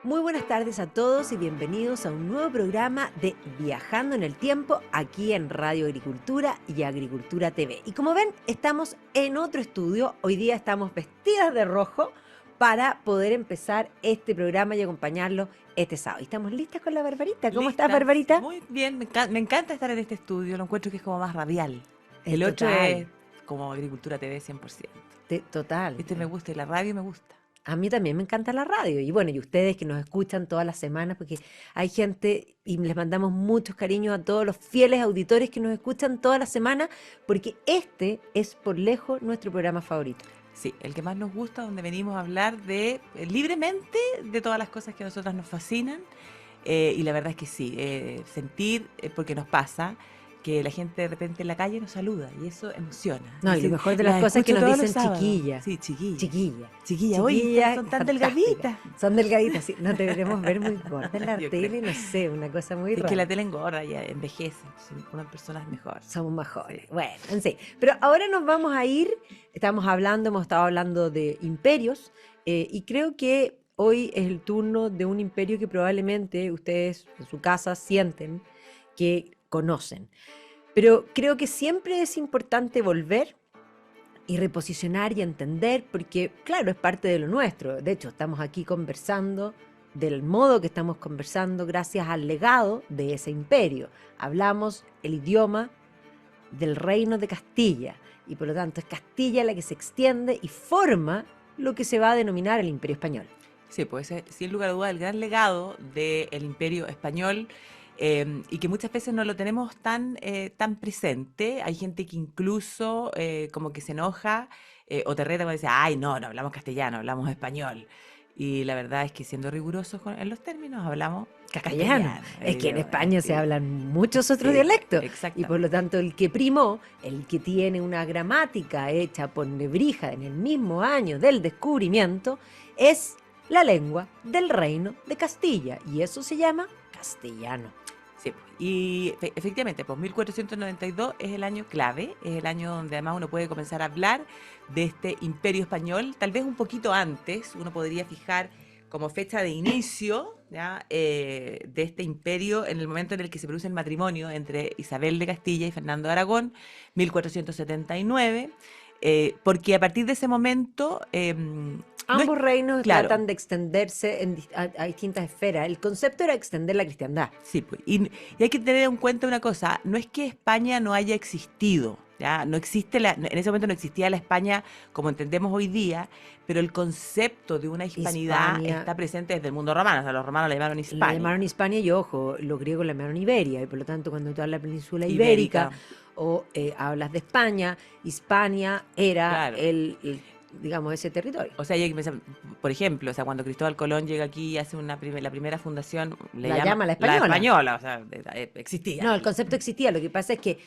Muy buenas tardes a todos y bienvenidos a un nuevo programa de Viajando en el Tiempo aquí en Radio Agricultura y Agricultura TV. Y como ven, estamos en otro estudio. Hoy día estamos vestidas de rojo para poder empezar este programa y acompañarlo este sábado. Y estamos listas con la Barbarita. ¿Cómo estás, Barbarita? Muy bien, me encanta estar en este estudio, lo encuentro que es como más radial. El otro Total. es como Agricultura TV 100%. Total. Este me gusta y la radio me gusta. A mí también me encanta la radio y bueno, y ustedes que nos escuchan todas las semanas, porque hay gente y les mandamos muchos cariños a todos los fieles auditores que nos escuchan todas las semanas, porque este es por lejos nuestro programa favorito. Sí, el que más nos gusta, donde venimos a hablar de libremente de todas las cosas que a nosotras nos fascinan. Y la verdad es que sí, sentir, porque nos pasa, que la gente de repente en la calle nos saluda y eso emociona. No, y lo mejor de las cosas es que nos dicen chiquilla. Sí, chiquilla. Chiquilla. Chiquilla, oye, son tan delgaditas. Son delgaditas, sí. No deberemos ver muy gordas en la Yo tele, no sé, una cosa muy Es rara. que la tele engorda, ya envejece, son personas mejor. Somos más jóvenes. Bueno, en sí. Pero ahora nos vamos a ir, hemos estado hablando de imperios, y creo que hoy es el turno de un imperio que probablemente ustedes en su casa sienten que conocen. Pero creo que siempre es importante volver y reposicionar y entender, porque claro, es parte de lo nuestro. De hecho, estamos aquí conversando del modo que estamos conversando gracias al legado de ese imperio. Hablamos el idioma del reino de Castilla y por lo tanto es Castilla la que se extiende y forma lo que se va a denominar el Imperio Español. Sí, pues sin lugar a dudas el gran legado del Imperio Español, y que muchas veces no lo tenemos tan presente. Hay gente que incluso como que se enoja o te reta cuando dice, ay, no hablamos castellano, hablamos español. Y la verdad es que siendo rigurosos en los términos, hablamos Castellano. Es que en España sí. se hablan muchos otros Sí, dialectos. exactamente. Y por lo tanto el que primó, el que tiene una gramática hecha por Nebrija en el mismo año del descubrimiento, es la lengua del reino de Castilla. Y eso se llama castellano. Sí, y efectivamente, pues 1492 es el año clave, es el año donde además uno puede comenzar a hablar de este imperio español, tal vez un poquito antes, uno podría fijar como fecha de inicio, ¿ya? De este imperio en el momento en el que se produce el matrimonio entre Isabel de Castilla y Fernando de Aragón, 1479, porque a partir de ese momento... Ambos reinos claro. tratan de extenderse a distintas esferas. El concepto era extender la cristiandad. Sí, pues, y hay que tener en cuenta una cosa, no es que España no haya existido, ¿ya? No existe en ese momento no existía la España como entendemos hoy día, pero el concepto de una hispanidad Hispania. está presente desde el mundo romano, o sea, los romanos la llamaron Hispania. La llamaron Hispania y ojo, los griegos la llamaron Iberia, y por lo tanto cuando tú hablas de la península ibérica o hablas de España, Hispania era Claro. digamos, ese territorio. O sea, hay que pensar, por ejemplo, o sea, cuando Cristóbal Colón llega aquí y hace la primera fundación, La llama la española. La española, o sea, existía. No, el concepto existía, lo que pasa es que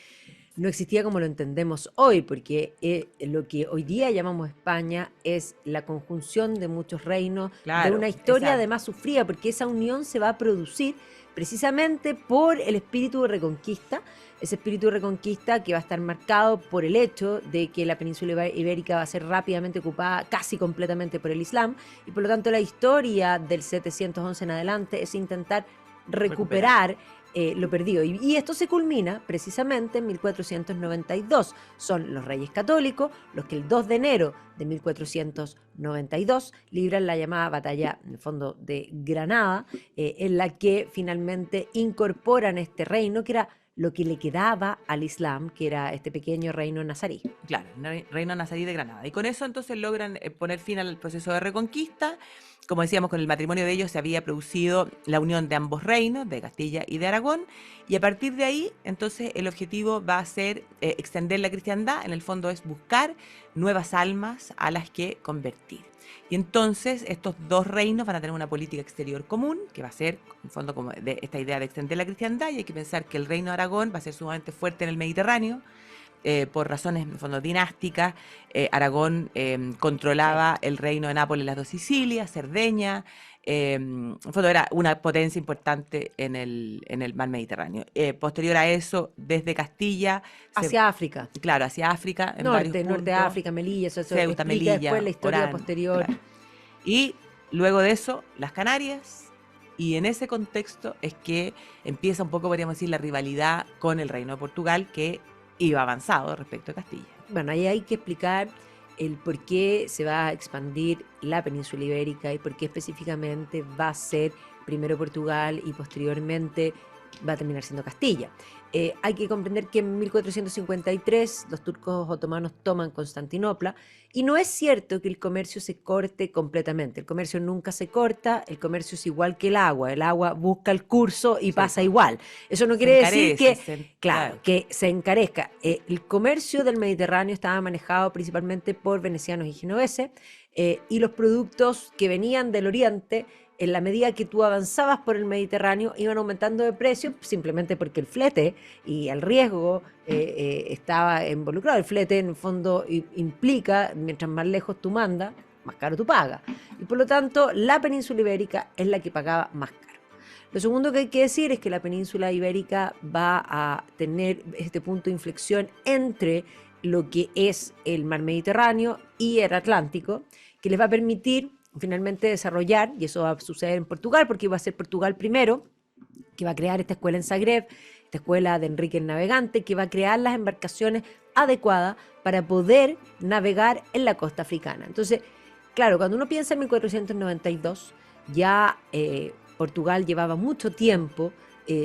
no existía como lo entendemos hoy, porque lo que hoy día llamamos España es la conjunción de muchos reinos, Claro, de una historia exacto. además sufrida, porque esa unión se va a producir precisamente por el espíritu de reconquista, ese espíritu de reconquista que va a estar marcado por el hecho de que la península ibérica va a ser rápidamente ocupada casi completamente por el Islam, y por lo tanto la historia del 711 en adelante es intentar recuperar lo perdido. Y esto se culmina precisamente en 1492. Son los reyes católicos los que el 2 de enero de 1492 libran la llamada batalla, en el fondo, de Granada, en la que finalmente incorporan este reino, que era lo que le quedaba al Islam, que era este pequeño reino nazarí. Claro, reino nazarí de Granada. Y con eso entonces logran poner fin al proceso de reconquista. Como decíamos, con el matrimonio de ellos se había producido la unión de ambos reinos, de Castilla y de Aragón, y a partir de ahí, entonces, el objetivo va a ser extender la cristiandad, en el fondo es buscar nuevas almas a las que convertir. Y entonces estos dos reinos van a tener una política exterior común, que va a ser, en fondo, como de esta idea de extender la cristiandad, y hay que pensar que el reino de Aragón va a ser sumamente fuerte en el Mediterráneo, por razones en el fondo dinásticas. Aragón controlaba el reino de Nápoles, las dos Sicilias, Cerdeña, En fondo era una potencia importante en el mar Mediterráneo. Posterior a eso, desde Castilla, Hacia África. claro, hacia África, en varios Norte de puntos, África, Melilla, eso Ceuta, explica después Melilla, la historia Orán, posterior. claro. Y luego de eso, las Canarias, y en ese contexto es que empieza un poco, podríamos decir, la rivalidad con el Reino de Portugal, que iba avanzado respecto a Castilla. Bueno, ahí hay que explicar el por qué se va a expandir la península ibérica y por qué específicamente va a ser primero Portugal y posteriormente va a terminar siendo Castilla. Hay que comprender que en 1453 los turcos otomanos toman Constantinopla y no es cierto que el comercio se corte completamente. El comercio nunca se corta, el comercio es igual que el agua busca el curso y Sí, pasa pues. igual. Eso no Se quiere decir que, encarece, claro, que se encarezca. El comercio del Mediterráneo estaba manejado principalmente por venecianos y genoveses y los productos que venían del Oriente, en la medida que tú avanzabas por el Mediterráneo, iban aumentando de precio simplemente porque el flete y el riesgo estaba involucrado. El flete en el fondo implica, mientras más lejos tú mandas, más caro tú pagas. Y por lo tanto, la península ibérica es la que pagaba más caro. Lo segundo que hay que decir es que la península ibérica va a tener este punto de inflexión entre lo que es el mar Mediterráneo y el Atlántico, que les va a permitir finalmente desarrollar, y eso va a suceder en Portugal, porque va a ser Portugal primero, que va a crear esta escuela en Zagreb, esta escuela de Enrique el Navegante, que va a crear las embarcaciones adecuadas para poder navegar en la costa africana. Entonces, claro, cuando uno piensa en 1492, ya Portugal llevaba mucho tiempo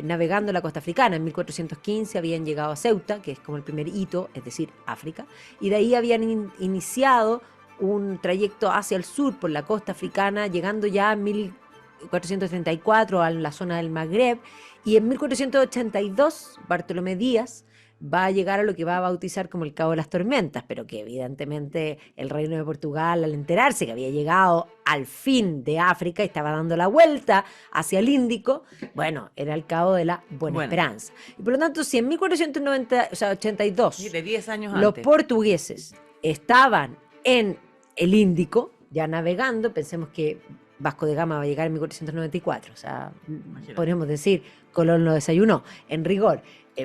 navegando la costa africana. En 1415 habían llegado a Ceuta, que es como el primer hito, es decir, África, y de ahí habían iniciado un trayecto hacia el sur por la costa africana, llegando ya en 1434 a la zona del Magreb, y en 1482 Bartolomé Díaz va a llegar a lo que va a bautizar como el Cabo de las Tormentas, pero que evidentemente el Reino de Portugal, al enterarse que había llegado al fin de África y estaba dando la vuelta hacia el Índico, bueno, era el Cabo de la Buena Esperanza. Y por lo tanto, si en 1482 de 10 años los antes. portugueses estaban en el Índico, ya navegando, pensemos que Vasco de Gama va a llegar en 1494, o sea, Imagínate. podríamos decir, Colón lo desayunó, en rigor,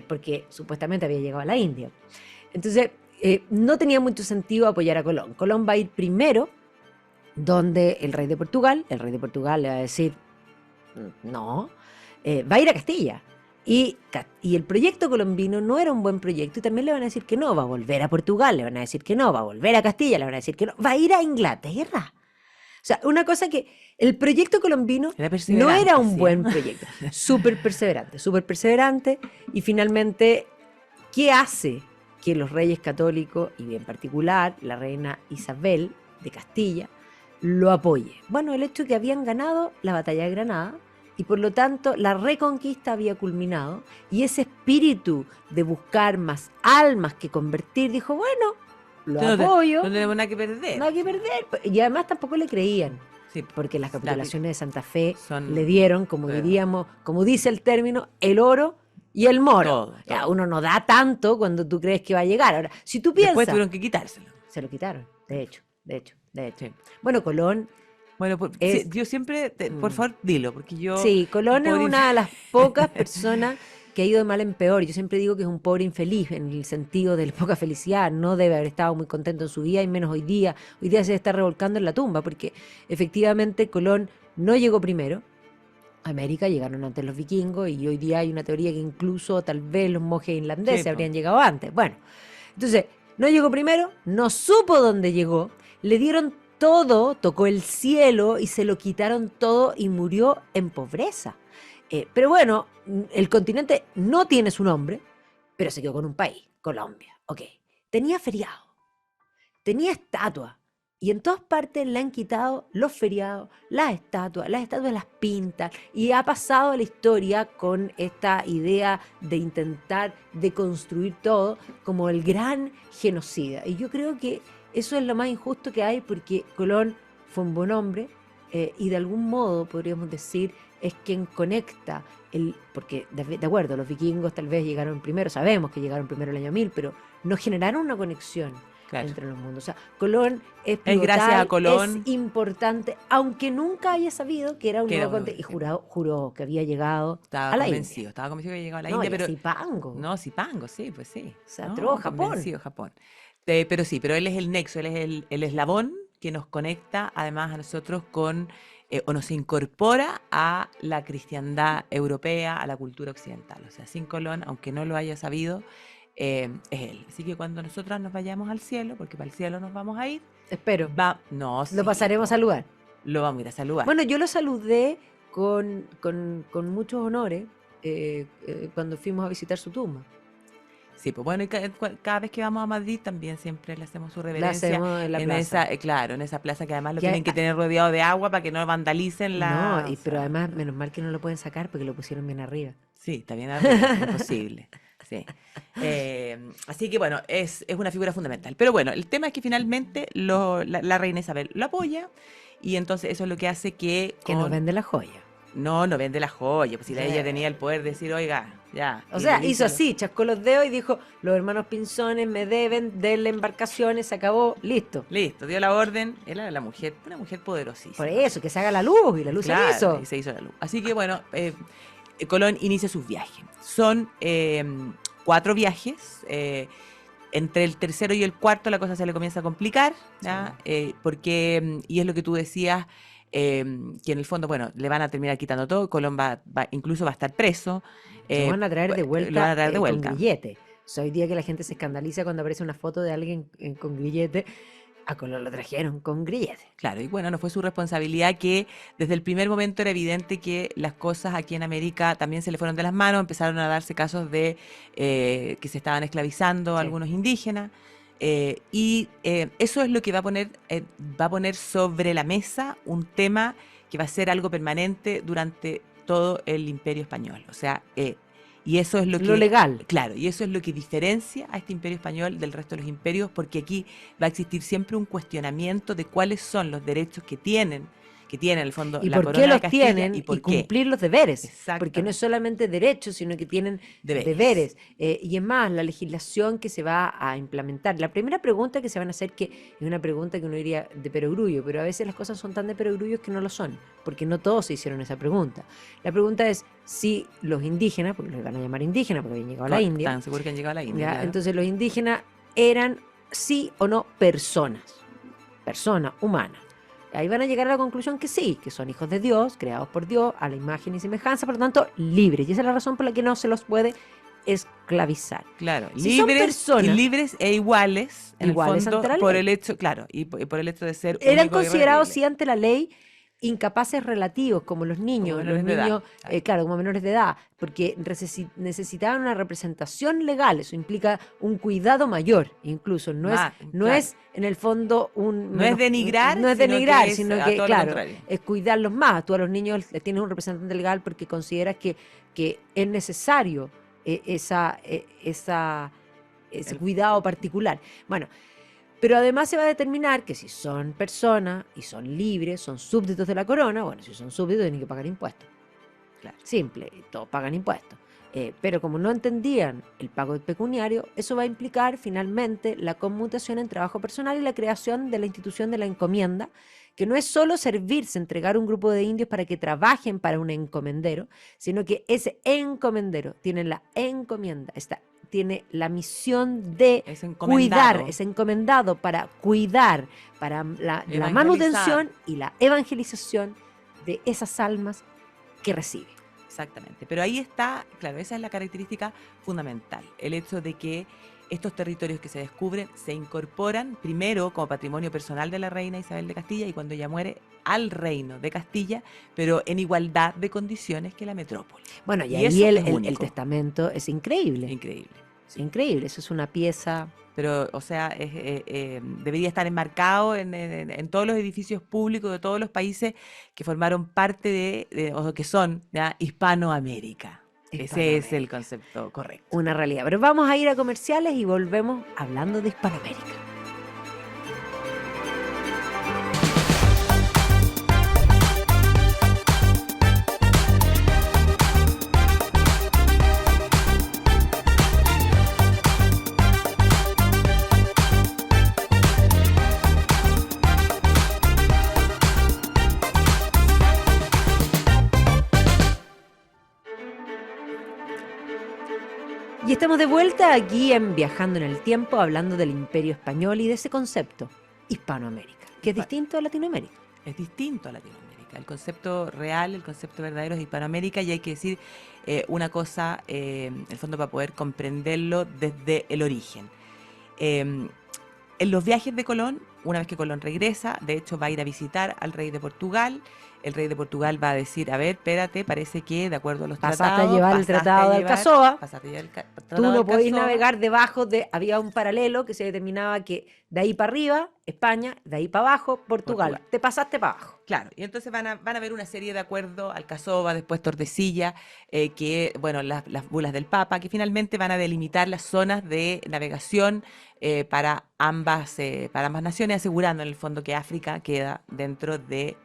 porque supuestamente había llegado a la India. Entonces, no tenía mucho sentido apoyar a Colón. Colón va a ir primero donde el rey de Portugal le va a decir, no, va a ir a Castilla. Y el proyecto colombino no era un buen proyecto y también le van a decir que no, va a volver a Portugal, le van a decir que no, va a volver a Castilla, le van a decir que no, va a ir a Inglaterra. O sea, una cosa que el proyecto colombino no era un buen proyecto, súper perseverante, y finalmente, ¿qué hace que los reyes católicos, y en particular la reina Isabel de Castilla, lo apoye? Bueno, el hecho de que habían ganado la batalla de Granada, y por lo tanto la reconquista había culminado, y ese espíritu de buscar más almas que convertir, dijo, bueno, lo apoyo. No tenemos nada que perder. Nada que perder. Y además tampoco le creían. Sí, porque las capitulaciones de Santa Fe son, le dieron, como diríamos, como dice el término, el oro y el moro. Todo. Ya, uno no da tanto cuando tú crees que va a llegar. Ahora, si tú piensas... Después tuvieron que quitárselo. Se lo quitaron, de hecho. Sí. Bueno, Colón... Bueno, yo siempre, por favor, dilo, porque yo... Sí, Colón es una de las pocas personas que ha ido de mal en peor. Yo siempre digo que es un pobre infeliz, en el sentido de la poca felicidad. No debe haber estado muy contento en su vida, y menos hoy día. Hoy día se está revolcando en la tumba, porque efectivamente Colón no llegó primero a América, llegaron antes los vikingos, y hoy día hay una teoría que incluso tal vez los monjes irlandeses habrían llegado antes. Bueno, entonces, no llegó primero, no supo dónde llegó, le dieron todo, tocó el cielo y se lo quitaron todo y murió en pobreza. Pero bueno, el continente no tiene su nombre, pero se quedó con un país, Colombia. Ok, tenía feriado, tenía estatua, y en todas partes le han quitado los feriados, las estatuas las pintan, y ha pasado a la historia con esta idea de intentar deconstruir todo como el gran genocida. Y yo creo que eso es lo más injusto que hay, porque Colón fue un buen hombre, y de algún modo podríamos decir es quien conecta, porque de acuerdo, los vikingos tal vez llegaron primero, sabemos que llegaron primero el año 1000, pero no generaron una conexión. Claro. entre los mundos. O sea, Colón es Es gracias a pivotal, Colón. es importante, aunque nunca haya sabido que era un Que era nuevo un- continente. Y juró que había llegado Estaba a la convencido, India. estaba convencido que había llegado a la No, India, y pero así Pango. no, Zipango, sí, pues sí. O sea, No, entró a Japón. convencido Japón. Pero sí, pero él es el nexo, él es el eslabón que nos conecta además a nosotros con, o nos incorpora a la cristiandad europea, a la cultura occidental. O sea, sin Colón, aunque no lo haya sabido, es él. Así que cuando nosotras nos vayamos al cielo, porque para el cielo nos vamos a ir, Espero. no, sí, Lo pasaremos al lugar. lo vamos a ir a saludar. Bueno, yo lo saludé con muchos honores cuando fuimos a visitar su tumba. Sí, pues bueno, y cada vez que vamos a Madrid también siempre le hacemos su La reverencia hacemos en la en plaza. esa, claro, en esa plaza que además lo Que tienen que tener rodeado de agua para que no vandalicen No, la... o pero sea, además, menos mal que no lo pueden sacar porque lo pusieron bien arriba. sí, está bien arriba, es posible. Sí. Así que bueno, es una figura fundamental. Pero bueno, el tema es que finalmente la reina Isabel lo apoya y entonces eso es lo que hace que... Que nos vende la joya. No vende la joya, pues si Sí. ella tenía el poder de decir, oiga, ya. O sea, hizo fidelízalo. así, chascó los dedos y dijo, los hermanos Pinzones me deben, denle embarcaciones, se acabó, listo. Listo, dio la orden, era una mujer poderosísima. Por eso, que se haga la luz, y la luz Claro, se hizo. y se hizo la luz. Así que bueno, Colón inicia sus viajes. Son 4 viajes. Entre el tercero y el cuarto la cosa se le comienza a complicar, ¿ya? Porque, y es lo que tú decías, que en el fondo, bueno, le van a terminar quitando todo. Colón incluso va a estar preso. Lo van a traer de vuelta, lo van a traer de vuelta. con grillete. O sea, hoy día que la gente se escandaliza cuando aparece una foto de alguien con grillete, a Colón lo trajeron con grillete. Claro, y bueno, no fue su responsabilidad que desde el primer momento era evidente que las cosas aquí en América también se le fueron de las manos, empezaron a darse casos de que se estaban esclavizando a Sí. algunos indígenas, y eso es lo que va a poner sobre la mesa un tema que va a ser algo permanente durante todo el Imperio Español. O sea, y eso es lo que... legal. Claro, y eso es lo que diferencia a este imperio español del resto de los imperios, porque aquí va a existir siempre un cuestionamiento de cuáles son los derechos que tienen en el fondo ¿Y la por corona qué de los Castilla tienen? y por qué. Cumplir los deberes. Porque Exactamente. no es solamente derechos, sino que tienen Deberes. deberes. Y es más, la legislación que se va a implementar. La primera pregunta que se van a hacer, que es una pregunta que uno diría de perogrullo, pero a veces las cosas son tan de perogrullo que no lo son, porque no todos se hicieron esa pregunta. La pregunta es si los indígenas, porque los van a llamar indígenas porque habían llegado a la India, Están seguros que han llegado a la India. ¿ya? Claro. Entonces los indígenas eran sí o no personas humanas. Ahí van a llegar a la conclusión que sí, que son hijos de Dios, creados por Dios, a la imagen y semejanza, por lo tanto, libres. Y esa es la razón por la que no se los puede esclavizar. Claro, Si son personas- libres e iguales, en Iguales el fondo, ante la por ley. el hecho, claro, y por el hecho de ser Eran únicos y considerados, irrepetibles. sí, ante la ley, incapaces relativos, como los niños, Como menores de edad, claro. claro, como menores de edad, porque necesitaban una representación legal, eso implica un cuidado mayor, incluso, no Más, no claro. es en el fondo un... No es denigrar, no es sino que denigrar, es sino a que, todo lo claro, contrario. es cuidarlos más. Tú a los niños les tienes un representante legal porque consideras que es necesario ese cuidado particular. Bueno, pero además se va a determinar que si son personas y son libres, son súbditos de la corona, bueno, si son súbditos tienen que pagar impuestos. Claro. Simple, todos pagan impuestos. Pero como no entendían el pago pecuniario, eso va a implicar finalmente la conmutación en trabajo personal y la creación de la institución de la encomienda, que no es solo servirse, entregar un grupo de indios para que trabajen para un encomendero, sino que ese encomendero tiene la encomienda, tiene la misión de Es cuidar, encomendado. es encomendado para cuidar, para la Evangelizar. manutención y la evangelización de esas almas que recibe. Exactamente. Pero ahí está, claro, esa es la característica fundamental, el hecho de que estos territorios que se descubren se incorporan primero como patrimonio personal de la reina Isabel de Castilla y cuando ella muere al reino de Castilla, pero en igualdad de condiciones que la metrópoli. Bueno, y Y ahí eso el, es el único. testamento es increíble. Increíble. Es increíble, eso es una pieza. Pero, o sea, debería estar enmarcado en todos los edificios públicos de todos los países que formaron parte o que son ¿ya? Hispanoamérica. Ese es el concepto correcto. Una realidad. Pero vamos a ir a comerciales y volvemos hablando de Hispanoamérica. Y estamos de vuelta aquí en Viajando en el Tiempo, hablando del Imperio Español y de ese concepto, Hispanoamérica, que es distinto a Latinoamérica. Es distinto a Latinoamérica. El concepto real, el concepto verdadero es Hispanoamérica, y hay que decir una cosa, en el fondo, para poder comprenderlo desde el origen. En los viajes de Colón, una vez que Colón regresa, de hecho va a ir a visitar al rey de Portugal. El rey de Portugal va a decir, a ver, espérate, parece que de acuerdo a los Pasaste a llevar el tratado de Alcazoa. Pasaste a llevar el Tú tratado de no podías Alcazoa. navegar debajo de... Había un paralelo que se determinaba que de ahí para arriba, España, de ahí para abajo, Portugal. Portugal. Te pasaste para abajo. Claro, y entonces van a haber una serie de acuerdos, Alcazoba, después Tordesillas, que, bueno, las bulas del Papa, que finalmente van a delimitar las zonas de navegación para ambas naciones, asegurando en el fondo que África queda dentro de,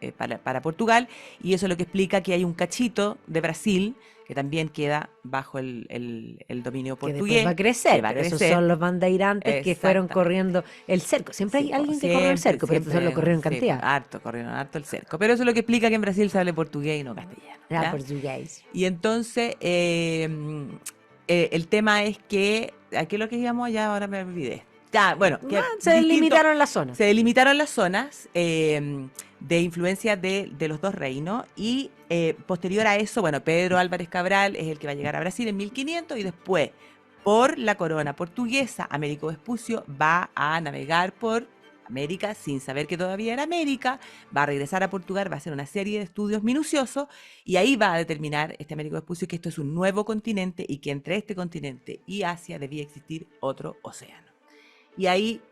para Portugal, y eso es lo que explica que hay un cachito de Brasil que también queda bajo el dominio Que después portugués. va a crecer, que va a pero esos crecer. son los bandeirantes que fueron Exactamente. corriendo el cerco. Siempre hay Sí, alguien que corre el cerco, pero estos lo corrieron en cantidad. Corrieron harto el cerco. Pero eso es lo que explica que en Brasil se hable portugués y no castellano. ¿ya? Portugués. Y entonces, el tema es que, ¿a qué es lo que íbamos? Ya ahora me olvidé. Ya, bueno, que Se delimitaron las zonas. se delimitaron las zonas de influencia de los dos reinos, y posterior a eso, bueno, Pedro Álvarez Cabral es el que va a llegar a Brasil en 1500, y después, por la corona portuguesa, Américo Vespucio va a navegar por América sin saber que todavía era América, va a regresar a Portugal, va a hacer una serie de estudios minuciosos, y ahí va a determinar este Américo Vespucio que esto es un nuevo continente y que entre este continente y Asia debía existir otro océano. Y ahí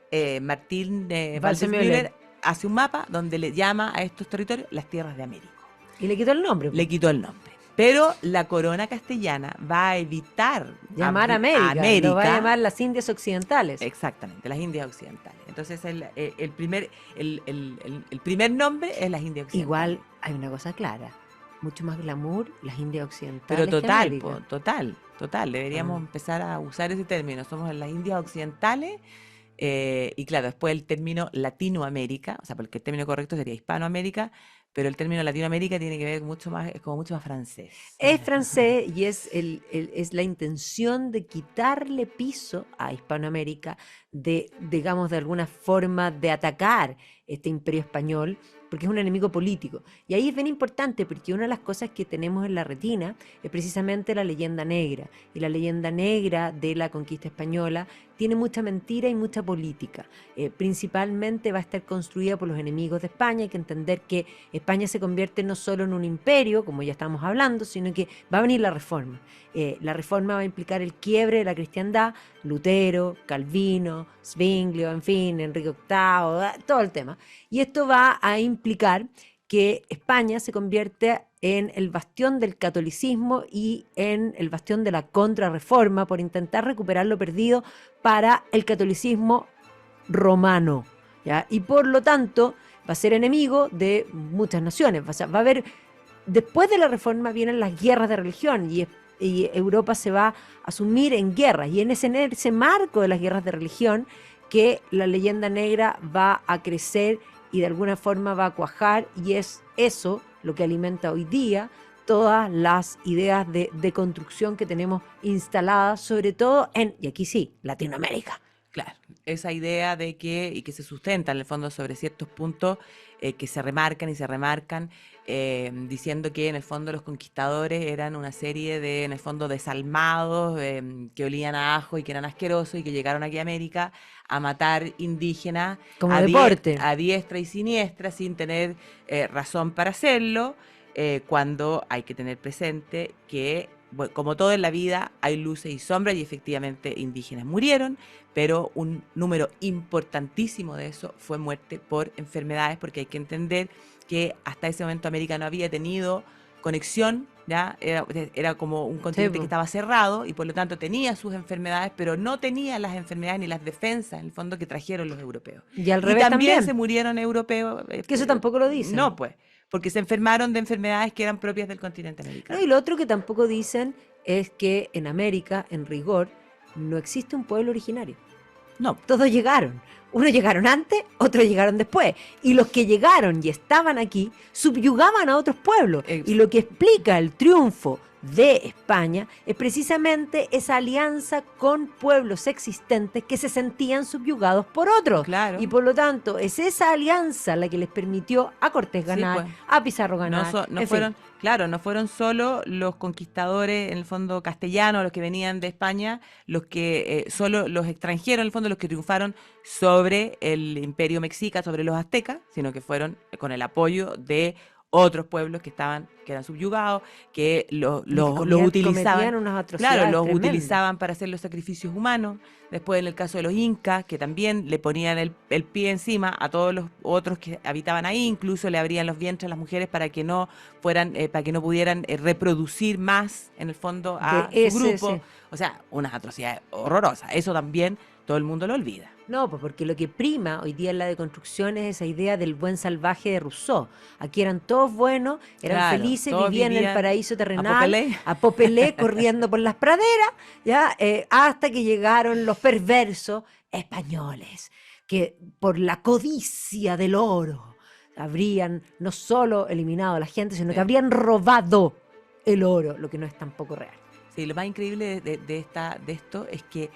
Martín Waldseemüller hace un mapa donde le llama a estos territorios las tierras de América. Y le quitó el nombre. Le quitó el nombre. Pero la corona castellana va a evitar llamar a América. Lo va a llamar las Indias Occidentales. Exactamente, las Indias Occidentales. Entonces el primer nombre es las Indias Occidentales. Igual hay una cosa clara. Mucho más glamour las Indias Occidentales. Pero total, que América. total. Deberíamos empezar a usar ese término. Somos en las Indias Occidentales. Y claro, después el término Latinoamérica, o sea, porque el término correcto sería Hispanoamérica, pero el término Latinoamérica tiene que ver mucho más, es como mucho más francés. Es francés y es la intención de quitarle piso a Hispanoamérica, de, digamos, de alguna forma de atacar este imperio español, porque es un enemigo político. Y ahí es bien importante, porque una de las cosas que tenemos en la retina es precisamente la leyenda negra. Y la leyenda negra de la conquista española tiene mucha mentira y mucha política. Principalmente va a estar construida por los enemigos de España. Hay que entender que España se convierte no solo en un imperio, como ya estamos hablando, sino que va a venir la reforma. La reforma va a implicar el quiebre de la cristiandad, Lutero, Calvino, Zwinglio, en fin, Enrique VIII, todo el tema. Y esto va a implicar que España se convierte en el bastión del catolicismo y en el bastión de la contrarreforma por intentar recuperar lo perdido para el catolicismo romano, ¿ya? Y por lo tanto va a ser enemigo de muchas naciones. O sea, va a haber, después de la reforma vienen las guerras de religión y Europa se va a sumir en guerras, y en ese marco de las guerras de religión que la leyenda negra va a crecer y de alguna forma va a cuajar, y es eso lo que alimenta hoy día todas las ideas de construcción que tenemos instaladas, sobre todo y aquí sí, Latinoamérica. Claro, esa idea de y que se sustenta en el fondo sobre ciertos puntos que se remarcan y se remarcan, diciendo que en el fondo los conquistadores eran una serie de, en el fondo, desalmados que olían a ajo y que eran asquerosos y que llegaron aquí a América a matar indígenas como deporte, a diestra y siniestra sin tener razón para hacerlo, cuando hay que tener presente que, bueno, como todo en la vida, hay luces y sombras, y efectivamente indígenas murieron, pero un número importantísimo de eso fue muerte por enfermedades, porque hay que entender que hasta ese momento América no había tenido conexión, ¿ya? Era como un continente que estaba cerrado, y por lo tanto tenía sus enfermedades, pero no tenía las enfermedades ni las defensas, en el fondo, que trajeron los europeos. Y al revés también se murieron europeos. Que eso tampoco lo dicen. No, pues, porque se enfermaron de enfermedades que eran propias del continente americano. No, y lo otro que tampoco dicen es que en América, en rigor, no existe un pueblo originario. No. Todos llegaron. Unos llegaron antes, otros llegaron después. Y los que llegaron y estaban aquí subyugaban a otros pueblos. Y lo que explica el triunfo de España es precisamente esa alianza con pueblos existentes que se sentían subyugados por otros. Claro. Y por lo tanto, es esa alianza la que les permitió a Cortés ganar, pues. a Pizarro No, ganar. no en fueron, fin. claro, no fueron solo los conquistadores, en el fondo castellanos, los que venían de España, los que solo los extranjeros, en el fondo, los que triunfaron sobre el Imperio Mexica, sobre los aztecas, sino que fueron con el apoyo de otros pueblos que eran subyugados, que los Cometían utilizaban, unas claro, atrocidades los tremendas. utilizaban para hacer los sacrificios humanos. Después, en el caso de los incas, que también le ponían el pie encima a todos los otros que habitaban ahí, incluso le abrían los vientres a las mujeres para que no pudieran reproducir más, en el fondo, a su grupo. Sí. O sea, unas atrocidades horrorosas. Eso también todo el mundo lo olvida. No, pues porque lo que prima hoy día en la deconstrucción es esa idea del buen salvaje de Rousseau. Aquí eran todos buenos, eran Claro, felices, todos vivían en el vivían paraíso a terrenal, Popelé. a Popelé, corriendo por las praderas, ¿ya? Hasta que llegaron los perversos españoles, que por la codicia del oro habrían no solo eliminado a la gente, sino Sí. que habrían robado el oro, lo que no es tampoco real. Sí, lo más increíble de esto es que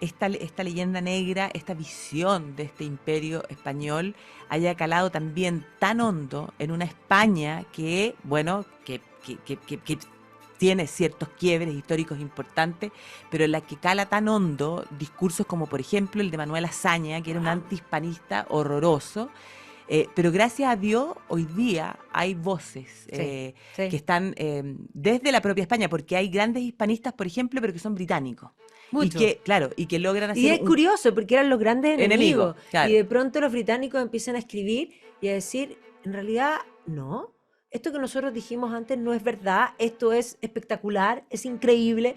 esta leyenda negra, esta visión de este imperio español haya calado también tan hondo en una España que, bueno, que tiene ciertos quiebres históricos importantes, pero en la que cala tan hondo discursos como, por ejemplo, el de Manuel Azaña, que era un antihispanista horroroso. Pero gracias a Dios, hoy día hay voces Sí. que están desde la propia España, porque hay grandes hispanistas, por ejemplo, pero que son británicos. Mucho. Y que logran hacer Y es curioso porque eran los grandes enemigos. claro. Y de pronto los británicos empiezan a escribir y a decir, en realidad, no, esto que nosotros dijimos antes no es verdad, esto es espectacular, es increíble.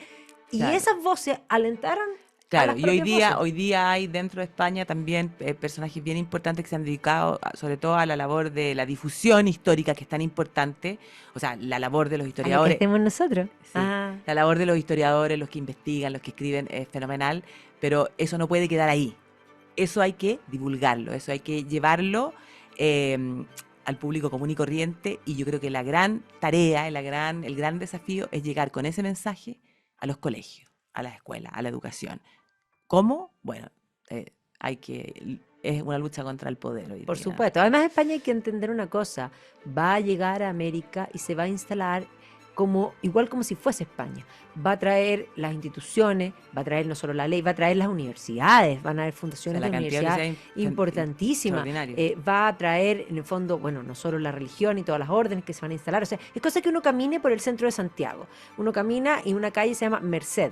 Y Claro. esas voces alentaron a Claro, las y hoy propias voces. día hay dentro de España también personajes bien importantes que se han dedicado sobre todo a la labor de la difusión histórica, que es tan importante, o sea, la labor de los A lo que historiadores. hacemos nosotros. Sí, Ah, la labor de los historiadores, los que investigan, los que escriben, es fenomenal, pero eso no puede quedar ahí. Eso hay que divulgarlo, eso hay que llevarlo al público común y corriente, y yo creo que la gran tarea, el gran desafío es llegar con ese mensaje a los colegios, a las escuelas, a la educación. ¿Cómo? Bueno, es una lucha contra el poder hoy por día. supuesto. Además, España hay que entender una cosa. Va a llegar a América y se va a instalar igual como si fuese España. Va a traer las instituciones, va a traer no solo la ley, va a traer las universidades, van a haber O sea, fundaciones la de cantidad de universidades universidades importantísimas. extraordinario. Va a traer, en el fondo, bueno, no solo la religión y todas las órdenes que se van a instalar. O sea, es cosa que uno camine por el centro de Santiago. Uno camina y una calle se llama Merced.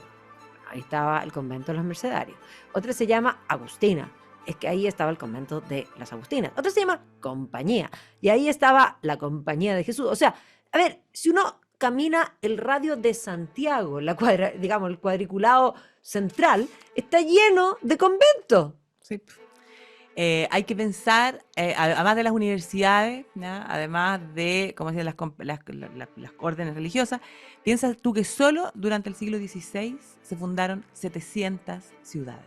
Ahí estaba el convento de los Mercedarios. Otra se llama Agustina. Es que ahí estaba el convento de las Agustinas. Otra se llama Compañía. Y ahí estaba la Compañía de Jesús. O sea, a ver, si uno camina el radio de Santiago, digamos, el cuadriculado central, está lleno de conventos. Sí. Hay que pensar, además de las universidades, ¿ya? Además de, como decía, las órdenes religiosas, piensa tú que solo durante el siglo XVI se fundaron 700 ciudades.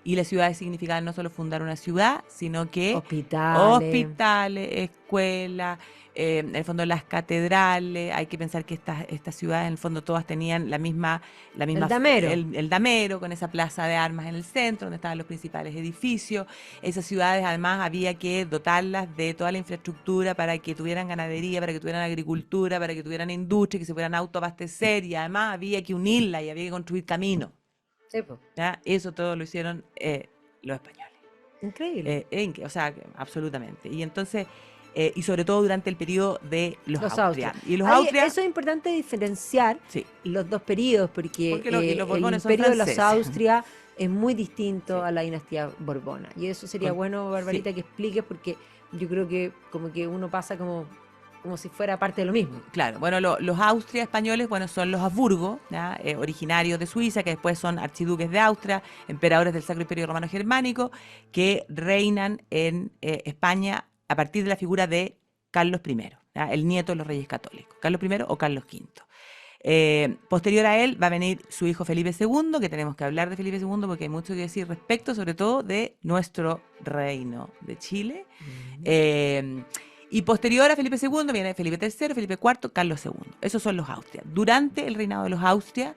Y las ciudades significaban no solo fundar una ciudad, sino que hospitales, escuelas, en el fondo las catedrales. Hay que pensar que estas ciudades, en el fondo, todas tenían la misma El damero. el damero, con esa plaza de armas en el centro, donde estaban los principales edificios. Esas ciudades, además, había que dotarlas de toda la infraestructura para que tuvieran ganadería, para que tuvieran agricultura, para que tuvieran industria, que se pudieran autoabastecer, y además había que unirla y había que construir caminos. Sí, pues. ¿Ya? Eso todo lo hicieron los españoles. Increíble. O sea, absolutamente. Y entonces, y sobre todo durante el periodo de los Austria. Y los Austria, eso es importante diferenciar sí, los dos periodos, porque los el Borbones son imperio de los franceses. Austria es muy distinto Sí. a la dinastía borbona. Y eso sería Con- bueno, Barbarita, sí. que expliques, porque yo creo que como que uno pasa como si fuera parte de lo mismo. Claro, bueno, los Austria españoles, bueno, son los Habsburgo, ¿ya? Originarios de Suiza, que después son archiduques de Austria, emperadores del Sacro Imperio Romano Germánico, que reinan en España a partir de la figura de Carlos I, ¿ya? El nieto de los reyes católicos, Carlos I o Carlos V. Posterior a él va a venir su hijo Felipe II, que tenemos que hablar de Felipe II porque hay mucho que decir respecto, sobre todo, de nuestro reino de Chile. Y posterior a Felipe II viene Felipe III, Felipe IV, Carlos II. Esos son los Austria. Durante el reinado de los Austria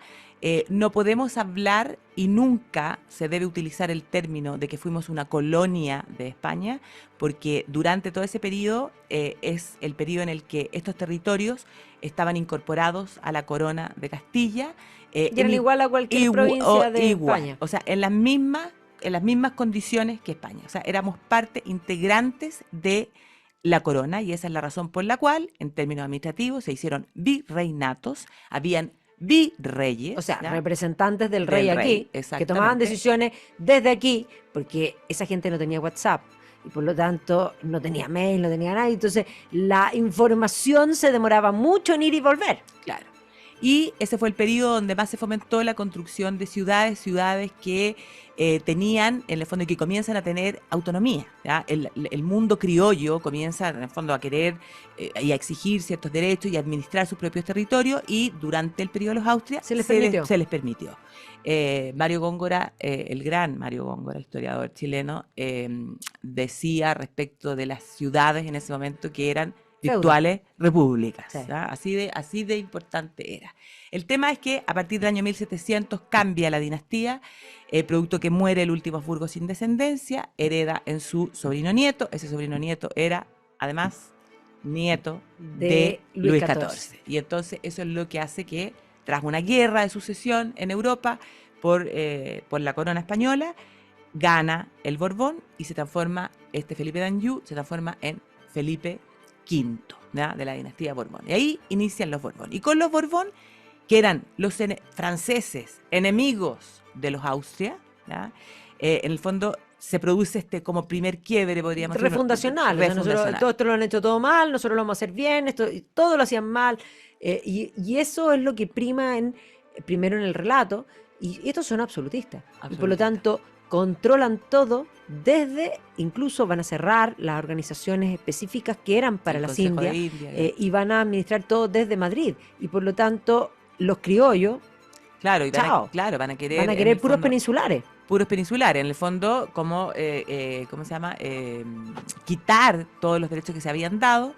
no podemos hablar y nunca se debe utilizar el término de que fuimos una colonia de España, porque durante todo ese periodo es el periodo en el que estos territorios estaban incorporados a la corona de Castilla. Y eran igual a cualquier provincia de España. O sea, en las mismas condiciones que España. O sea, éramos parte integrantes de la corona, y esa es la razón por la cual, en términos administrativos, se hicieron virreinatos, habían virreyes. O sea, ¿ya? representantes del rey aquí, que tomaban exactamente. decisiones desde aquí, porque esa gente no tenía WhatsApp y por lo tanto no tenía mail, no tenía nada. Entonces la información se demoraba mucho en ir y volver. Claro. Y ese fue el periodo donde más se fomentó la construcción de ciudades que tenían, en el fondo, que comienzan a tener autonomía. ¿Ya? El mundo criollo comienza, en el fondo, a querer y a exigir ciertos derechos y a administrar sus propios territorios, y durante el periodo de los Austrias Se les permitió. Mario Góngora, el gran Mario Góngora, historiador chileno, decía respecto de las ciudades en ese momento que eran virtuales repúblicas. Sí. Así de importante era. El tema es que a partir del año 1700 cambia la dinastía, producto que muere el último Habsburgo sin descendencia, hereda en su sobrino nieto. Ese sobrino nieto era, además, nieto de Luis XIV. Y entonces eso es lo que hace que, tras una guerra de sucesión en Europa por la corona española, gana el Borbón y se transforma, Felipe d'Anjou se transforma en Felipe V, ¿ya? De la dinastía Borbón. Y ahí inician los Borbón. Y con los Borbón, que eran los franceses enemigos de los Austria, ¿ya? En el fondo se produce como primer quiebre, podríamos decir. Refundacional. O sea, nosotros, todo esto lo han hecho todo mal, nosotros lo vamos a hacer bien, todo lo hacían mal. Y eso es lo que prima primero en el relato. Y estos son absolutistas. Y por lo tanto, controlan todo. Incluso van a cerrar las organizaciones específicas que eran para las Indias, y van a administrar todo desde Madrid. Y por lo tanto, los criollos, claro, van a querer puros peninsulares. Puros peninsulares, en el fondo, como, ¿cómo se llama? Quitar todos los derechos que se habían dado,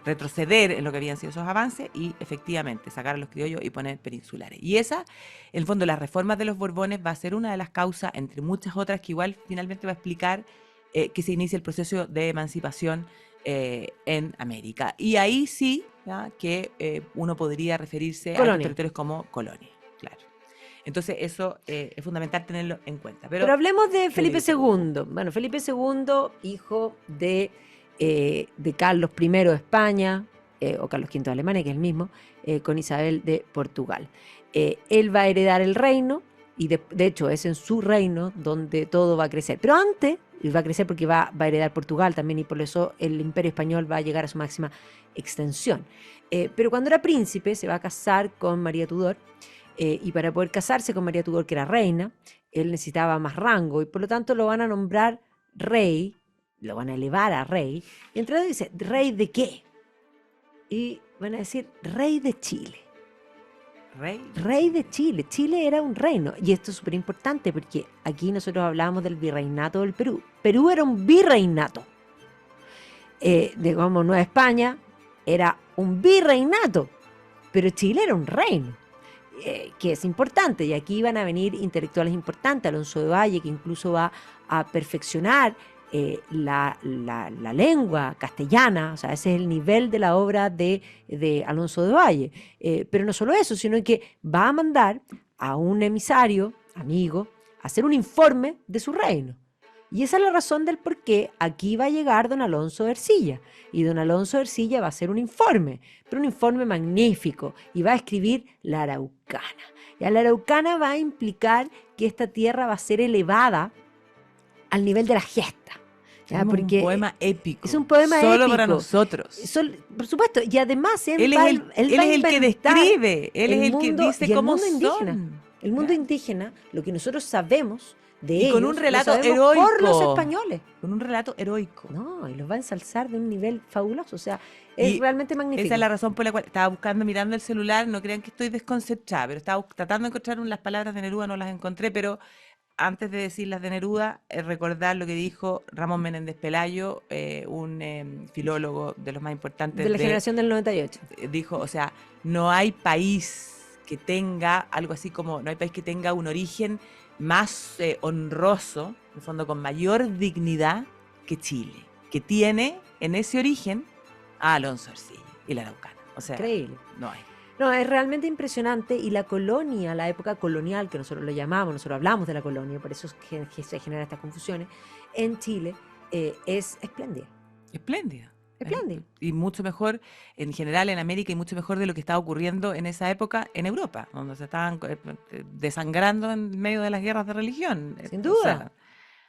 retroceder en lo que habían sido esos avances y efectivamente sacar a los criollos y poner peninsulares. Y esa, en el fondo, las reformas de los Borbones va a ser una de las causas, entre muchas otras, que igual finalmente va a explicar que se inicia el proceso de emancipación en América. Y ahí sí, ¿ya? Que uno podría referirse a los territorios como colonia, claro. Entonces eso es fundamental tenerlo en cuenta. Pero hablemos de Felipe II. Bueno, Felipe II, hijo de Carlos I de España, o Carlos V de Alemania, que es el mismo, con Isabel de Portugal. Él va a heredar el reino, y de hecho es en su reino donde todo va a crecer. Pero antes, va a crecer porque va a heredar Portugal también, y por eso el imperio español va a llegar a su máxima extensión. Pero cuando era príncipe se va a casar con María Tudor, y para poder casarse con María Tudor, que era reina, él necesitaba más rango, y por lo tanto lo van a nombrar rey, lo van a elevar a rey, y entre ellos dice, ¿rey de qué? Y van a decir, rey de Chile. Rey de Chile. Chile era un reino, y esto es súper importante porque aquí nosotros hablábamos del virreinato del Perú. Perú era un virreinato. Digamos, Nueva España era un virreinato, pero Chile era un reino. Que es importante, y aquí van a venir intelectuales importantes, Alonso de Valle, que incluso va a perfeccionar la lengua castellana. O sea, ese es el nivel de la obra de Alonso de Valle. Pero no solo eso, sino que va a mandar a un emisario, amigo, a hacer un informe de su reino. Y esa es la razón del por qué aquí va a llegar don Alonso de Ercilla. Y don Alonso de Ercilla va a hacer un informe, pero un informe magnífico, y va a escribir la Araucana. Y a la Araucana va a implicar que esta tierra va a ser elevada al nivel de la gesta. Porque un poema épico. Es un poema solo épico. Para nosotros. Por supuesto. Y además él es el que describe, él es el que dice cómo son. El mundo indígena, lo que nosotros sabemos de y ellos, con un relato heroico. Por los españoles. Con un relato heroico. No, y los va a ensalzar de un nivel fabuloso. O sea, es realmente magnífico. Esa es la razón por la cual estaba mirando el celular. No crean que estoy desconcentrada, pero estaba tratando de encontrar las palabras de Neruda, no las encontré, pero antes de decir las de Neruda, recordar lo que dijo Ramón Menéndez Pelayo, un filólogo de los más importantes De la generación del 98. dijo, o sea, no hay país que tenga algo así como, no hay país que tenga un origen más honroso, en el fondo con mayor dignidad que Chile, que tiene en ese origen a Alonso Ercilla y la Araucana. O sea, Increíble. no hay. No, es realmente impresionante y la colonia, la época colonial, que nosotros lo llamamos, nosotros hablamos de la colonia, por eso es que se generan estas confusiones, en Chile es espléndida. Espléndida. Espléndida. Y mucho mejor, en general en América, y mucho mejor de lo que estaba ocurriendo en esa época en Europa, donde se estaban desangrando en medio de las guerras de religión. Sin O duda. sea,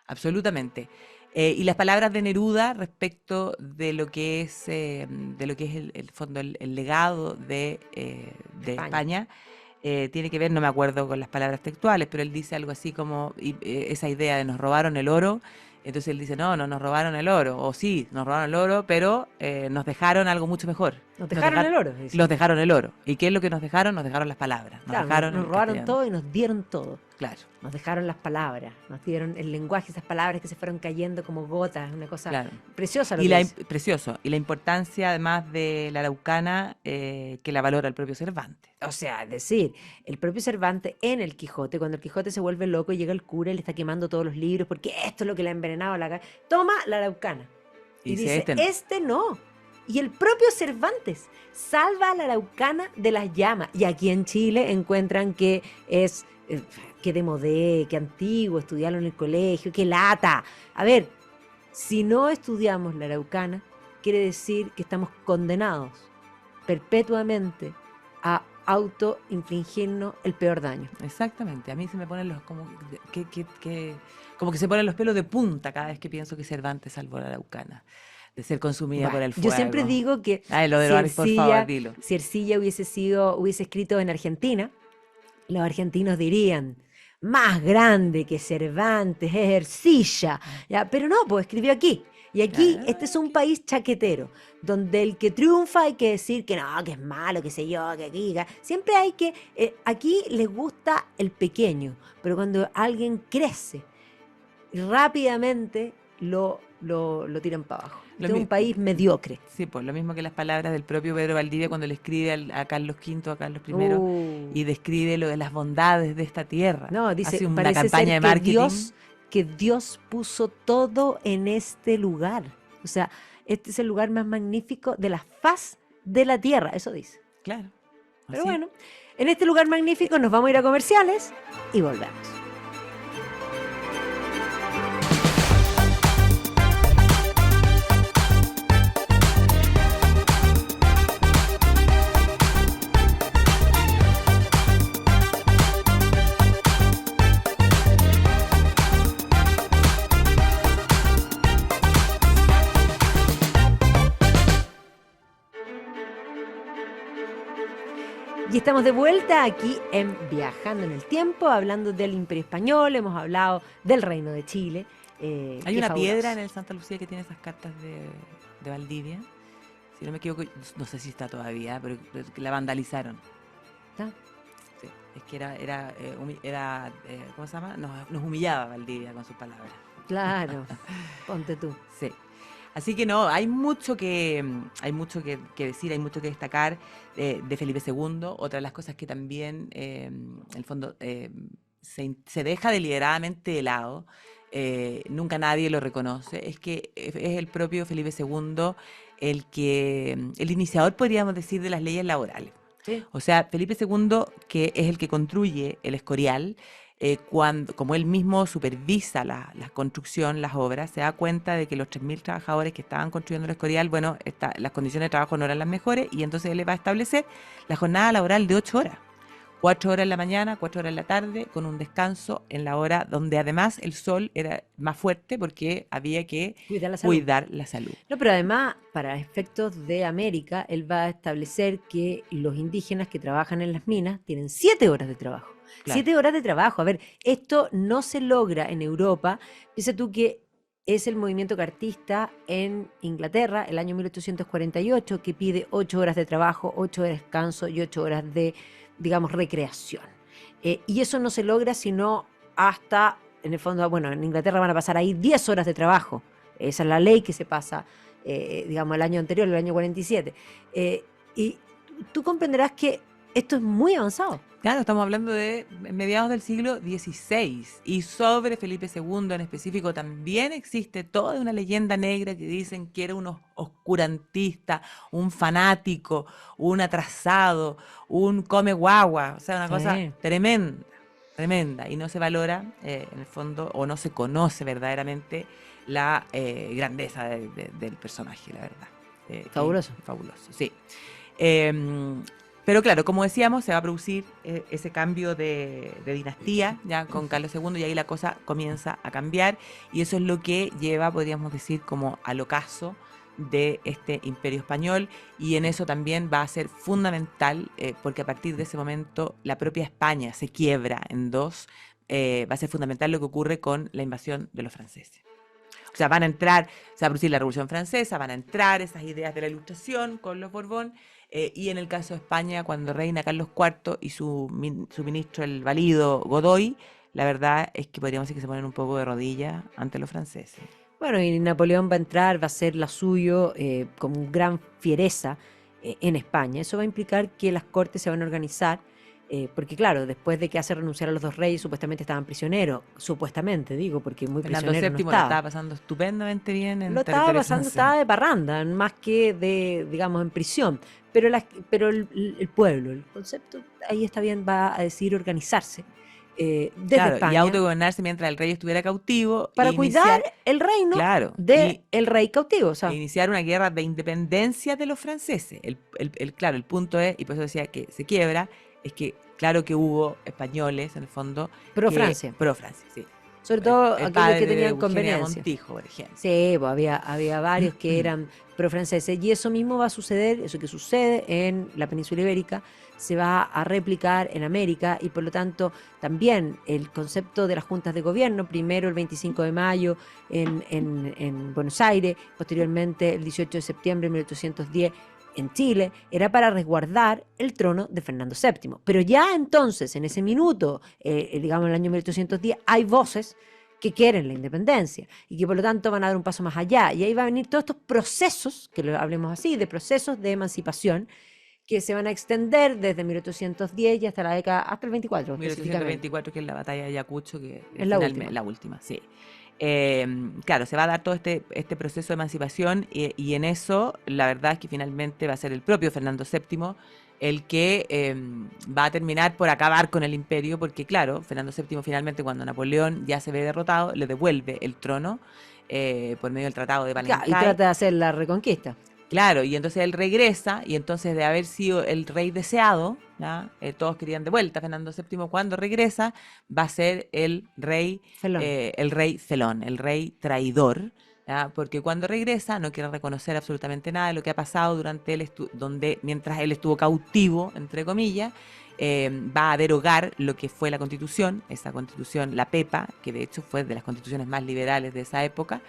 absolutamente. Y las palabras de Neruda respecto de lo que es el fondo, el legado de España, tiene que ver, no me acuerdo con las palabras textuales, pero él dice algo así como esa idea de nos robaron el oro. Entonces él dice, no nos robaron el oro, o sí, nos robaron el oro, pero nos dejaron algo mucho mejor. Nos dejaron el oro. Dice. Los dejaron el oro. ¿Y qué es lo que nos dejaron? Nos dejaron las palabras. Claro, nos robaron todo y nos dieron todo. Claro. Nos dejaron las palabras, nos dieron el lenguaje, esas palabras que se fueron cayendo como gotas, una cosa preciosa. Precioso. Y la importancia además de la araucana que la valora el propio Cervantes. O sea, es decir, el propio Cervantes en el Quijote, cuando el Quijote se vuelve loco y llega el cura y le está quemando todos los libros porque esto es lo que le ha envenenado la cabeza, toma la araucana. Y dice, este no. Y el propio Cervantes salva a la araucana de las llamas. Y aquí en Chile encuentran que es... que de modé, que antiguo, estudiarlo en el colegio, que lata. A ver, si no estudiamos la araucana, quiere decir que estamos condenados perpetuamente a autoinfligirnos el peor daño. Exactamente, a mí se me ponen como que se ponen los pelos de punta cada vez que pienso que Cervantes salvó la araucana de ser consumida por el fuego. Yo siempre digo que si Ercilla hubiese escrito en Argentina, los argentinos dirían, más grande que Cervantes es Ercilla, ¿ya? Pero no, pues escribió aquí. Y aquí, este es un país chaquetero, donde el que triunfa hay que decir que no, que es malo, que sé yo, que aquí, siempre hay que, aquí les gusta el pequeño, pero cuando alguien crece, rápidamente lo tiran para abajo. Es un país mediocre. Sí, pues lo mismo que las palabras del propio Pedro Valdivia cuando le escribe a Carlos V, a Carlos I, y describe lo de las bondades de esta tierra. No, dice, hace una campaña de marketing. Que Dios puso todo en este lugar. O sea, este es el lugar más magnífico de la faz de la tierra, eso dice. Claro. Pero bueno, en este lugar magnífico nos vamos a ir a comerciales y volvemos. Y estamos de vuelta aquí en Viajando en el Tiempo, hablando del Imperio Español, hemos hablado del Reino de Chile. Hay una piedra en el Santa Lucía que tiene esas cartas de Valdivia. Si no me equivoco, no sé si está todavía, pero la vandalizaron. ¿Está? Sí, es que era ¿cómo se llama? Nos humillaba Valdivia con sus palabras. Claro, ponte tú. Sí. Así que no, hay mucho que decir, hay mucho que destacar de Felipe II. Otra de las cosas que también, en el fondo, se deja deliberadamente de lado, nunca nadie lo reconoce, es que es el propio Felipe II el iniciador, podríamos decir, de las leyes laborales. Sí. O sea, Felipe II, que es el que construye el Escorial, como él mismo supervisa la construcción, las obras, se da cuenta de que los 3.000 trabajadores que estaban construyendo el Escorial, bueno, las condiciones de trabajo no eran las mejores, y entonces él le va a establecer la jornada laboral de 8 horas. 4 horas en la mañana, 4 horas en la tarde, con un descanso en la hora donde además el sol era más fuerte porque había que cuidar la salud. No, pero además, para efectos de América, él va a establecer que los indígenas que trabajan en las minas tienen 7 horas de trabajo. Claro. 7 horas de trabajo. A ver, esto no se logra en Europa. Piensa tú que es el movimiento cartista en Inglaterra, el año 1848, que pide 8 horas de trabajo, 8 horas de descanso y 8 horas de, digamos, recreación. Y eso no se logra sino hasta en el fondo, bueno, en Inglaterra van a pasar ahí 10 horas de trabajo. Esa es la ley que se pasa, digamos, el año anterior, el año 47. Y tú comprenderás que esto es muy avanzado. Claro, estamos hablando de mediados del siglo XVI y sobre Felipe II en específico también existe toda una leyenda negra que dicen que era un oscurantista, un fanático, un atrasado, un come guagua, o sea, una cosa Sí. tremenda, tremenda y no se valora en el fondo o no se conoce verdaderamente la grandeza del personaje, la verdad. Que Fabuloso. fabuloso, sí. Em, pero claro, como decíamos, se va a producir ese cambio de dinastía ya con Carlos II y ahí la cosa comienza a cambiar y eso es lo que lleva, podríamos decir, como al ocaso de este imperio español y en eso también va a ser fundamental porque a partir de ese momento la propia España se quiebra en dos, va a ser fundamental lo que ocurre con la invasión de los franceses. O sea, van a entrar, se va a producir la Revolución Francesa, van a entrar esas ideas de la Ilustración con los Borbón, y en el caso de España, cuando reina Carlos IV y su ministro, el valido Godoy, la verdad es que podríamos decir que se ponen un poco de rodillas ante los franceses. Bueno, y Napoleón va a entrar, va a hacer la suyo con gran fiereza en España. Eso va a implicar que las cortes se van a organizar, porque claro, después de que hace renunciar a los dos reyes, supuestamente estaban prisioneros, supuestamente digo, porque muy Fernando prisionero no VII la estaba. estaba pasando estupendamente bien en Lo estaba territorio pasando, francés. estaba de parranda, más que de, digamos, en prisión. Pero el pueblo, el concepto, ahí está bien, va a decidir organizarse desde Claro, y España autogobernarse mientras el rey estuviera cautivo e para cuidar iniciar, el reino claro, del rey cautivo. O e sea, iniciar una guerra de independencia de los franceses. Claro, el punto es, y por eso decía que se quiebra, es que claro que hubo españoles, en el fondo, pro que Francia. pro Francia, sí. Sobre todo El aquellos padre que de tenían Eugenia conveniencia. Montijo, por ejemplo. Sí, pues había varios que eran pro-franceses y eso mismo va a suceder, eso que sucede en la península ibérica se va a replicar en América y por lo tanto también el concepto de las juntas de gobierno, primero el 25 de mayo en Buenos Aires, posteriormente el 18 de septiembre de 1810 en Chile, era para resguardar el trono de Fernando VII. Pero ya entonces, en ese minuto, digamos en el año 1810, hay voces que quieren la independencia y que por lo tanto van a dar un paso más allá. Y ahí va a venir todos estos procesos, que lo hablemos así, de procesos de emancipación que se van a extender desde 1810 y hasta la década, hasta el 24 específicamente. 1824, que es la batalla de Ayacucho, que Es la última. la última, sí. Claro, se va a dar todo este proceso de emancipación y en eso la verdad es que finalmente va a ser el propio Fernando VII el que va a terminar por acabar con el imperio, porque claro, Fernando VII finalmente cuando Napoleón ya se ve derrotado, le devuelve el trono por medio del Tratado de Claro, y Palenquay. trata de hacer la reconquista. Claro, y entonces él regresa, y entonces de haber sido el rey deseado, ¿ya? Todos querían de vuelta a Fernando VII, cuando regresa va a ser Felón. el rey felón, el rey traidor, ¿ya? Porque cuando regresa no quiere reconocer absolutamente nada de lo que ha pasado durante mientras él estuvo cautivo, entre comillas, va a derogar lo que fue la constitución, esa constitución, la PEPA, que de hecho fue de las constituciones más liberales de esa época,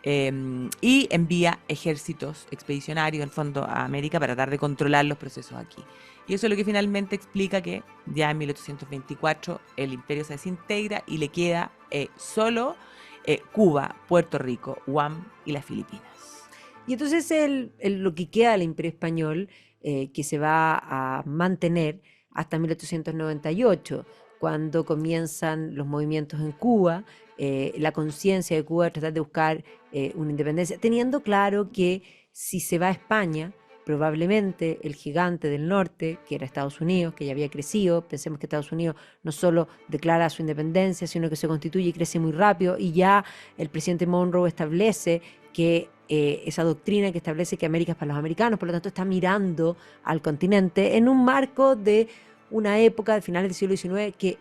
y envía ejércitos expedicionarios en fondo a América para tratar de controlar los procesos aquí. Y eso es lo que finalmente explica que ya en 1824 el imperio se desintegra y le queda solo Cuba, Puerto Rico, Guam y las Filipinas. Y entonces lo que queda del imperio español, que se va a mantener hasta 1898, cuando comienzan los movimientos en Cuba, la conciencia de Cuba de tratar de buscar una independencia, teniendo claro que si se va a España, probablemente el gigante del norte, que era Estados Unidos, que ya había crecido, pensemos que Estados Unidos no solo declara su independencia, sino que se constituye y crece muy rápido, y ya el presidente Monroe establece que esa doctrina que establece que América es para los americanos, por lo tanto está mirando al continente en un marco de una época de finales del siglo XIX que,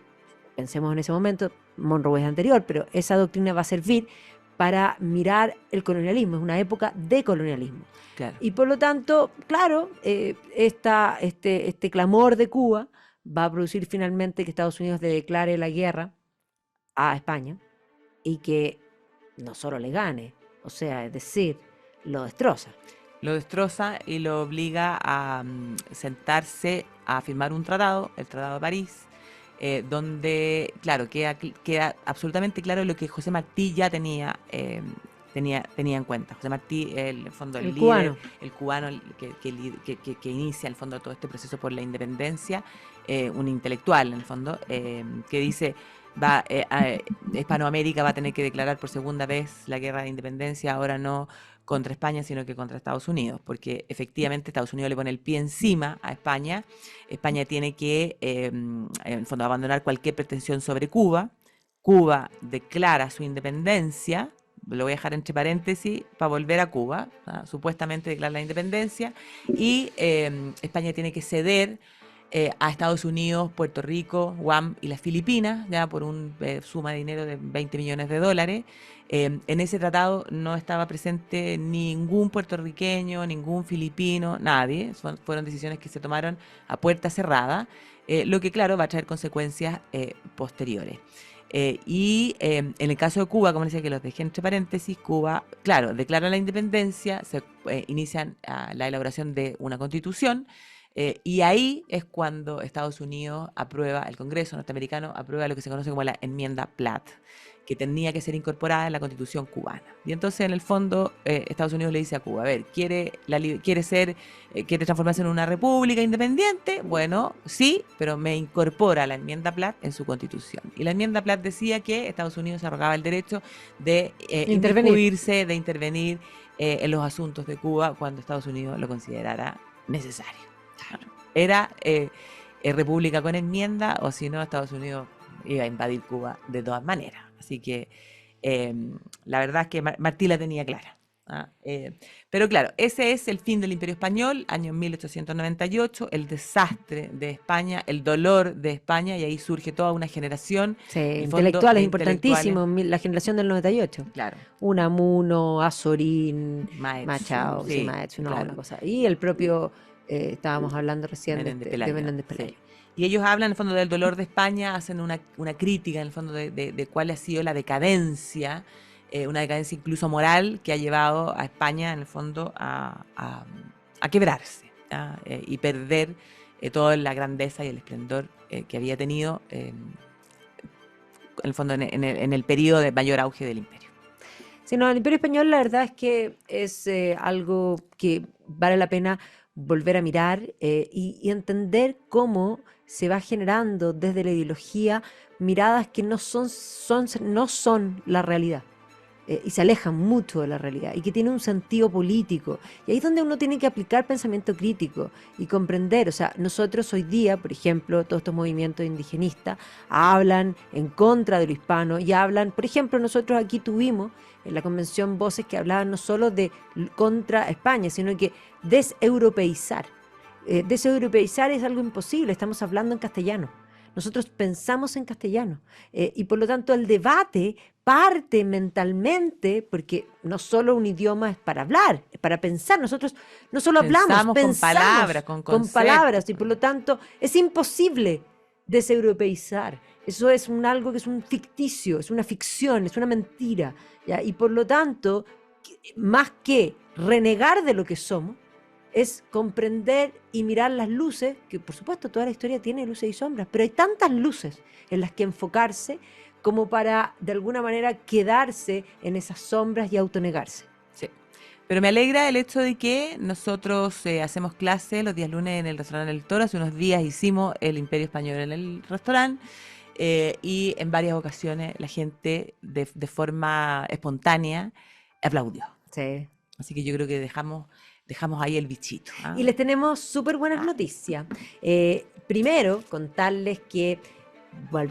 pensemos en ese momento, Monroe es anterior, pero esa doctrina va a servir para mirar el colonialismo, es una época de colonialismo. Claro. Y por lo tanto, claro, este clamor de Cuba va a producir finalmente que Estados Unidos le declare la guerra a España y que no solo le gane, o sea, es decir, lo destroza. Lo destroza y lo obliga a sentarse a firmar un tratado, el Tratado de París, donde, claro, queda absolutamente claro lo que José Martí ya tenía en cuenta. José Martí, el fondo, el El líder, cubano. el cubano que inicia el fondo todo este proceso por la independencia, un intelectual en el fondo, que dice, Hispanoamérica va a tener que declarar por segunda vez la guerra de independencia, ahora no contra España, sino que contra Estados Unidos, porque efectivamente Estados Unidos le pone el pie encima a España. España tiene que, en el fondo, abandonar cualquier pretensión sobre Cuba. Cuba declara su independencia, lo voy a dejar entre paréntesis, para volver a Cuba, supuestamente declara la independencia, y España tiene que ceder a Estados Unidos, Puerto Rico, Guam y las Filipinas, ya por una suma de dinero de 20 millones de dólares. En ese tratado no estaba presente ningún puertorriqueño, ningún filipino, nadie. Fueron decisiones que se tomaron a puerta cerrada, lo que, claro, va a traer consecuencias posteriores. En el caso de Cuba, como les decía, que los dejé entre paréntesis, Cuba, claro, declara la independencia, se inician la elaboración de una constitución, y ahí es cuando Estados Unidos aprueba, el Congreso norteamericano aprueba lo que se conoce como la enmienda Platt, que tenía que ser incorporada en la Constitución cubana. Y entonces, en el fondo, Estados Unidos le dice a Cuba, a ver, ¿quiere transformarse en una república independiente? Bueno, sí, pero me incorpora la enmienda Platt en su Constitución. Y la enmienda Platt decía que Estados Unidos se arrogaba el derecho de inmiscuirse, de intervenir en los asuntos de Cuba cuando Estados Unidos lo considerara necesario. Era república con enmienda, o si no, Estados Unidos iba a invadir Cuba de todas maneras. Así que la verdad es que Martí la tenía clara. Pero claro, ese es el fin del Imperio Español, año 1898, el desastre de España, el dolor de España, y ahí surge toda una generación. Sí, intelectuales. intelectuales importantísimos, la generación del 98. Claro. Unamuno, Azorín, Maetzu, Machado, sí, Maetzu, no, claro. una cosa. Y el propio, estábamos hablando recién Menéndez de Pelayo, Menéndez Pelayo. sí. Y ellos hablan en el fondo del dolor de España, hacen una crítica en el fondo de cuál ha sido la decadencia, una decadencia incluso moral que ha llevado a España en el fondo a quebrarse, y perder toda la grandeza y el esplendor que había tenido en el fondo en el periodo de mayor auge del imperio. Sí, no, el Imperio Español la verdad es que es algo que vale la pena volver a mirar, y entender cómo se va generando desde la ideología miradas que no son la realidad, y se alejan mucho de la realidad y que tienen un sentido político. Y ahí es donde uno tiene que aplicar pensamiento crítico y comprender. O sea, nosotros hoy día, por ejemplo, todos estos movimientos indigenistas hablan en contra de lo hispano y hablan, por ejemplo, nosotros aquí tuvimos en la convención voces que hablaban no solo de contra España, sino que deseuropeizar. Deseuropeizar es algo imposible, estamos hablando en castellano. Nosotros pensamos en castellano, y por lo tanto el debate parte mentalmente, porque no solo un idioma es para hablar, es para pensar. Nosotros no solo hablamos, con palabras, con palabras, y por lo tanto es imposible deseuropeizar. Eso es algo que es un ficticio, es una ficción, es una mentira, ¿ya? Y por lo tanto, más que renegar de lo que somos, es comprender y mirar las luces, que por supuesto toda la historia tiene luces y sombras, pero hay tantas luces en las que enfocarse como para de alguna manera quedarse en esas sombras y autonegarse. Sí. Pero me alegra el hecho de que nosotros hacemos clase los días lunes en el restaurante El Toro. Hace unos días hicimos el Imperio Español en el restaurante, y en varias ocasiones la gente de forma espontánea aplaudió. Sí. Así que yo creo que dejamos ahí el bichito. Y les tenemos súper buenas noticias. Primero, contarles que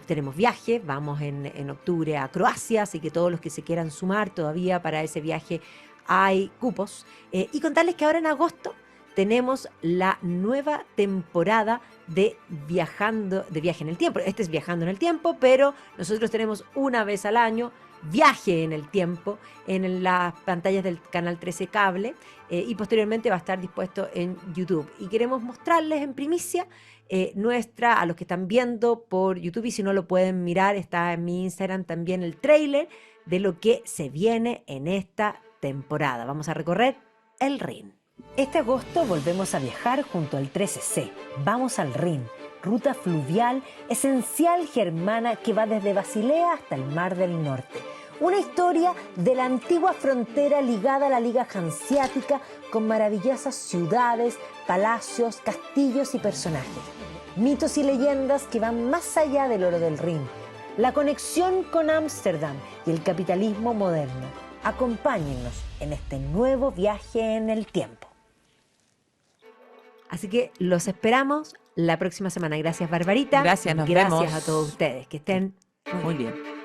tenemos viaje, vamos en octubre a Croacia, así que todos los que se quieran sumar todavía para ese viaje hay cupos. Y contarles que ahora en agosto tenemos la nueva temporada de Viaje en el Tiempo. Este es Viajando en el Tiempo, pero nosotros tenemos una vez al año Viaje en el Tiempo en las pantallas del canal 13 Cable, y posteriormente va a estar dispuesto en YouTube. Y queremos mostrarles en primicia a los que están viendo por YouTube, y si no lo pueden mirar, está en mi Instagram también el tráiler de lo que se viene en esta temporada. Vamos a recorrer el Rin. Este agosto volvemos a viajar junto al 13C. Vamos al Rin, ruta fluvial esencial germana que va desde Basilea hasta el Mar del Norte. Una historia de la antigua frontera ligada a la Liga Hanseática con maravillosas ciudades, palacios, castillos y personajes. Mitos y leyendas que van más allá del oro del Rin. La conexión con Ámsterdam y el capitalismo moderno. Acompáñennos en este nuevo viaje en el tiempo. Así que los esperamos la próxima semana. Gracias, Barbarita. Gracias, nos Gracias vemos. a todos ustedes. Que estén Muy bien.